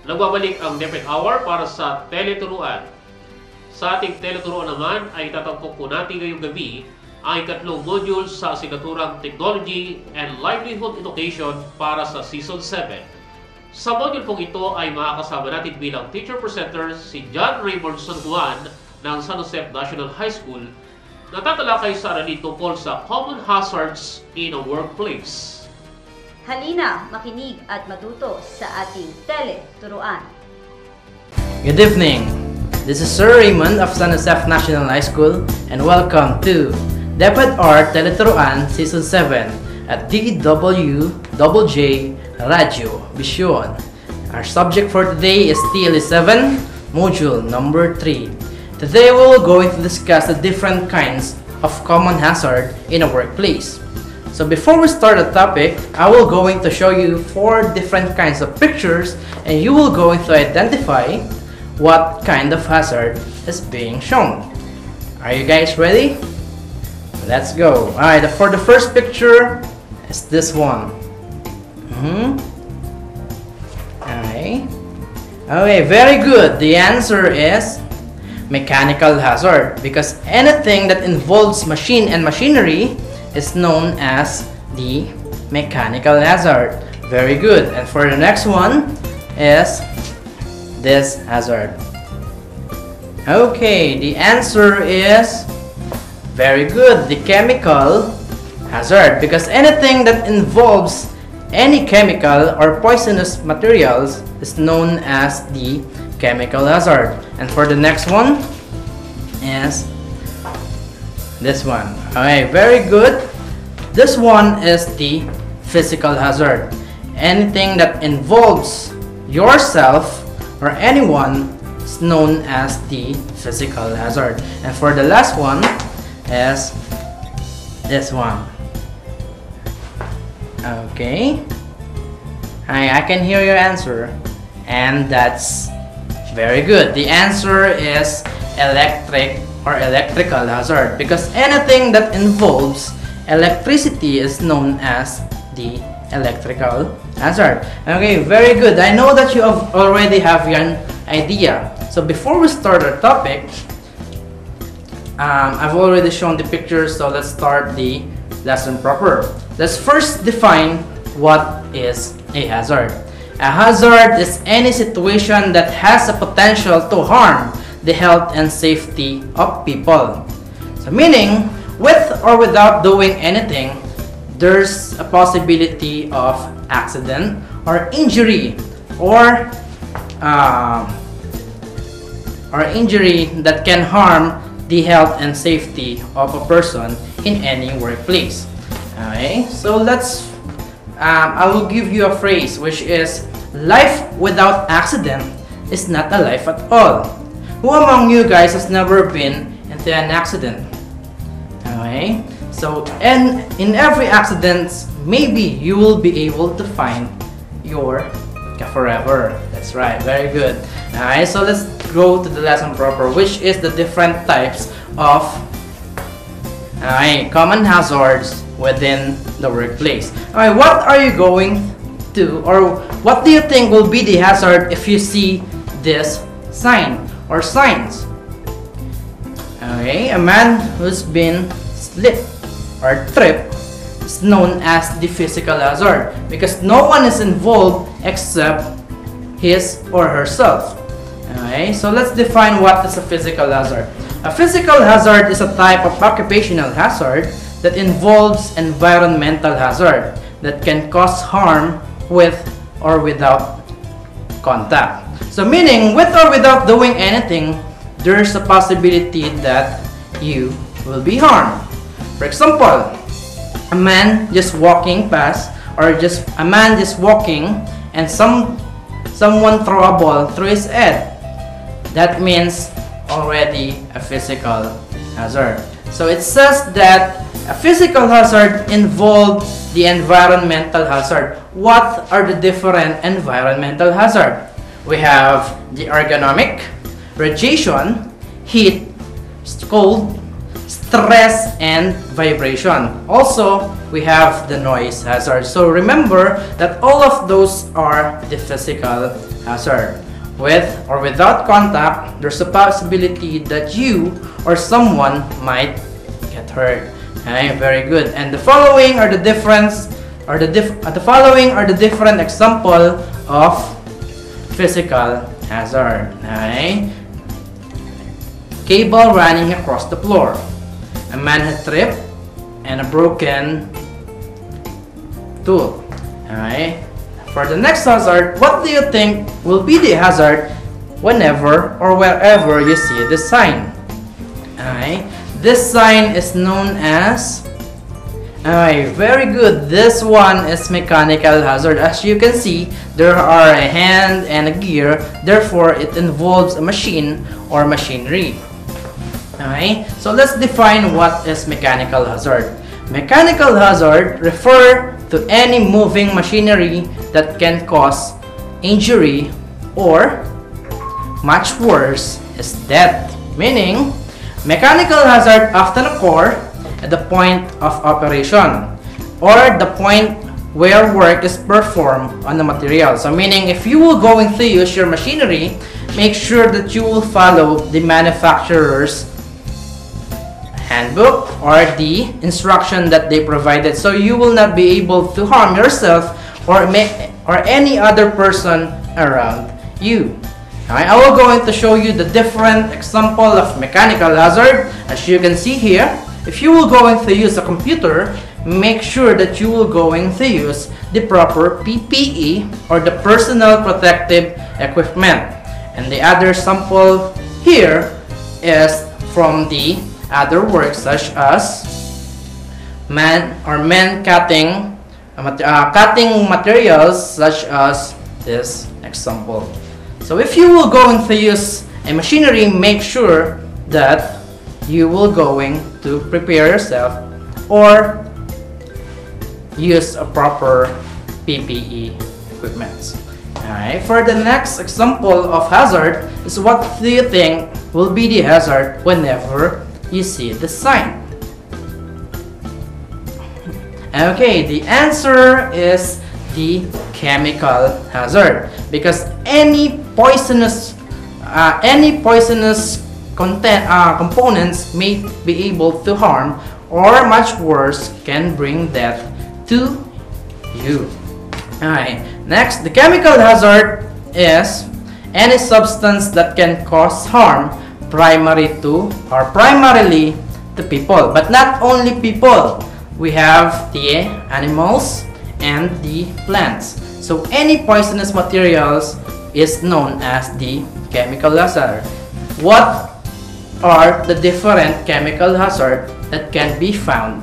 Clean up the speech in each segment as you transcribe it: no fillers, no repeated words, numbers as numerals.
Nagbabalik ang DepED Hour para sa Tele-Turuan. Sa ating Tele-Turuan naman ay tatampok po natin ngayong gabi ang ikatlong module sa asignaturang Technology and Livelihood Education para sa Season 7. Sa module pong ito ay makakasama natin bilang teacher presenter si John Raymond San Juan ng San Jose National High School na tatalakay sa aralin tungkol sa common hazards in a workplace. Halina, makinig at matuto sa ating Tele-Turuan. Good evening. This is Sir Raymond of San Jose National High School and welcome to DepED Hour Tele-Turuan Season 7 at DWJJ Radio Vision. Our subject for today is TL7, Module number 3. Today we will going to discuss the different kinds of common hazard in a workplace. So before we start the topic, I will going to show you 4 different kinds of pictures and you will going to identify what kind of hazard is being shown. Are you guys ready? Let's go. Alright, for the first picture is this one. Alright. Okay, very good. The answer is mechanical hazard because anything that involves machine and machinery is known as the mechanical hazard. Very good. And for the next one is this hazard. Okay, the answer is very good, the chemical hazard because anything that involves any chemical or poisonous materials is known as the chemical hazard. And for the next one is this one. Okay, very good. This one is the physical hazard. Anything that involves yourself or anyone is known as the physical hazard. And for the last one is this one. Okay. I can hear your answer. And that's very good. The answer is electric or electrical hazard because anything that involves electricity is known as the electrical hazard. Okay, very good. I know that you already have an idea. So before we start our topic, I've already shown the pictures, so let's start the lesson proper. Let's first define what is a hazard. A hazard is any situation that has a potential to harm the health and safety of people. So meaning, with or without doing anything, there's a possibility of accident or injury injury that can harm the health and safety of a person in any workplace. Okay, so let's I will give you a phrase which is life without accident is not a life at all. Who among you guys has never been into an accident? Okay, so in every accident, maybe you will be able to find your forever. That's right, very good. Alright, so let's go to the lesson proper, which is the different types of common hazards within the workplace. Alright, what are you going to, or what do you think will be the hazard if you see this sign or signs? Okay, a man who's been slipped or tripped is known as the physical hazard because no one is involved except his or herself. Okay, so let's define what is a physical hazard. A physical hazard is a type of occupational hazard that involves environmental hazard that can cause harm with or without contact. So meaning, with or without doing anything, there's a possibility that you will be harmed. For example, a man just walking past, or just a man just walking and someone throw a ball through his head. That means already a physical hazard. So it says that a physical hazard involves the environmental hazard. What are the different environmental hazard? We have the ergonomic, radiation, heat, cold, stress, and vibration. Also, we have the noise hazard. So remember that all of those are the physical hazard. With or without contact, there's a possibility that you or someone might get hurt. Okay, very good. And the following are the different example of physical hazard. Okay? Cable running across the floor, a man had tripped, and a broken tool. Okay? For the next hazard, what do you think will be the hazard whenever or wherever you see this sign? Okay? This sign is known as... Alright, very good. This one is mechanical hazard. As you can see, there are a hand and a gear. Therefore, it involves a machine or machinery. Alright, so let's define what is mechanical hazard. Mechanical hazard refer to any moving machinery that can cause injury or, much worse, is death. Meaning, mechanical hazard often occur at the point of operation or the point where work is performed on the material. So meaning, if you will going to use your machinery, make sure that you will follow the manufacturer's handbook or the instruction that they provided, so you will not be able to harm yourself or any other person around you. Okay, I will going to show you the different example of mechanical hazard. As you can see here, if you will going to use a computer, make sure that you will going to use the proper PPE or the personal protective equipment. And the other sample here is from the other works, such as men cutting materials, such as this example. So if you will going to use a machinery, make sure that you will going to prepare yourself or use a proper PPE equipment. Alright, for the next example of hazard is, what do you think will be the hazard whenever you see the sign? Okay, the answer is the chemical hazard, because any poisonous components may be able to harm, or much worse, can bring death to you. Alright, next, the chemical hazard is any substance that can cause harm primarily to people, but not only people. We have the animals and the plants. So any poisonous materials is known as the chemical hazard. What are the different chemical hazard that can be found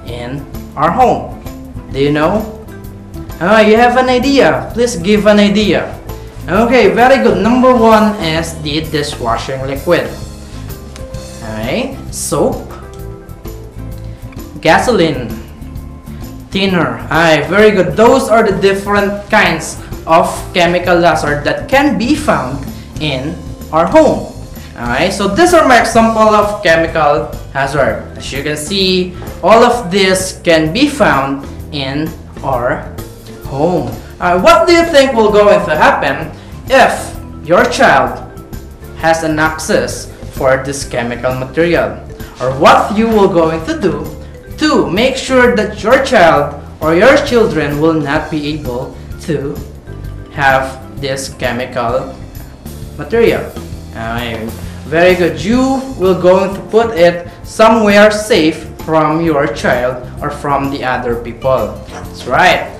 in our home? Do you know? You have an idea? Please give an idea. Okay, very good. Number one is the dishwashing liquid. Alright, soap, gasoline, thinner. Alright, very good. Those are the different kinds of chemical hazard that can be found in our home. Alright, so these are my example of chemical hazard. As you can see, all of this can be found in our home. What do you think will going to happen if your child has an access for this chemical material? Or what you will going to do to make sure that your child or your children will not be able to have this chemical material? Very good. You will going to put it somewhere safe from your child or from the other people. That's right.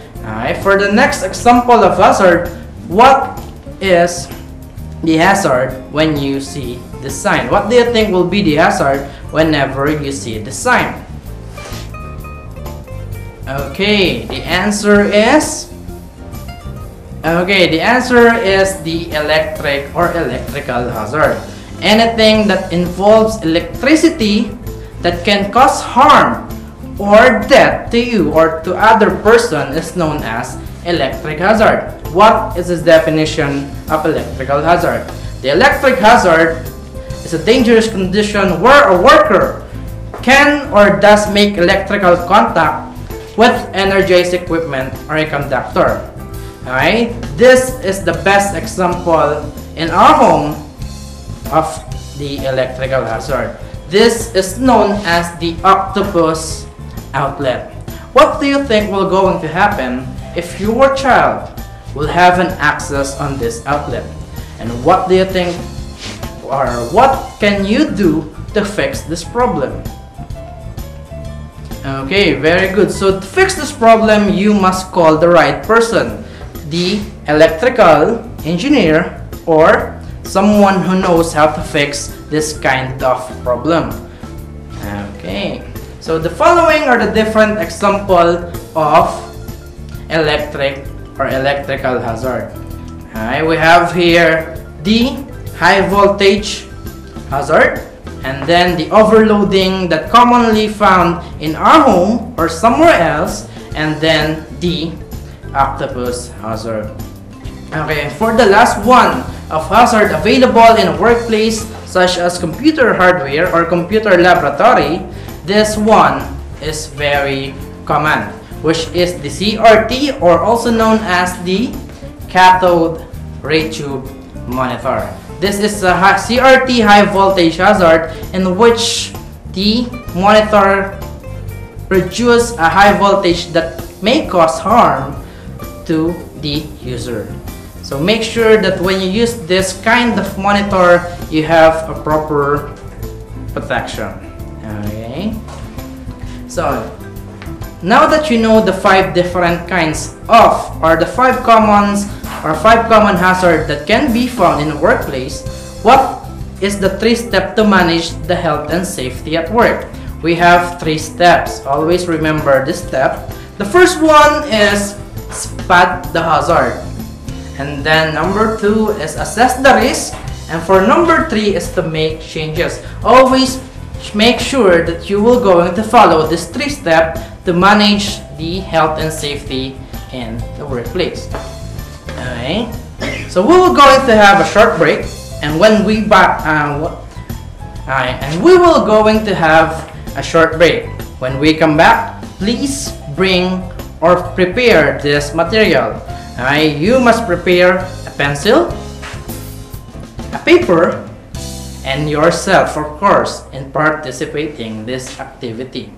For the next example of hazard, what is the hazard when you see the sign? What do you think will be the hazard whenever you see the sign? Okay, the answer is the electric or electrical hazard. Anything that involves electricity that can cause harm or death to you or to other person is known as electric hazard. What is the definition of electrical hazard? The electric hazard is a dangerous condition where a worker can or does make electrical contact with energized equipment or a conductor. Alright, this is the best example in our home of the electrical hazard. This is known as the octopus outlet. What do you think will going to happen if your child will have an access on this outlet? And what do you think, or what can you do to fix this problem? Okay, very good. So to fix this problem, you must call the right person, the electrical engineer or someone who knows how to fix this kind of problem. Okay, so the following are the different example of electrical hazard. Alright, we have here the high voltage hazard, and then the overloading that commonly found in our home or somewhere else, and then the octopus hazard. Okay, for the last one of hazard available in a workplace such as computer hardware or computer laboratory, this one is very common, which is the CRT, or also known as the cathode ray tube monitor. This is a CRT high voltage hazard in which the monitor produces a high voltage that may cause harm to the user. So make sure that when you use this kind of monitor, you have a proper protection. Okay. So now that you know the 5 different kinds of, or the 5 common hazards that can be found in a workplace, what is the 3 steps to manage the health and safety at work? We have 3 steps. Always remember this step. The first one is spot the hazard. And then number 2 is assess the risk. And for number 3 is to make changes. Always make sure that you will going to follow this 3 steps to manage the health and safety in the workplace. Okay. So we will going to have a short break, and when we back, we will going to have a short break. When we come back, please bring or prepare this material. You must prepare a pencil, a paper, and yourself, of course, in participating in this activity.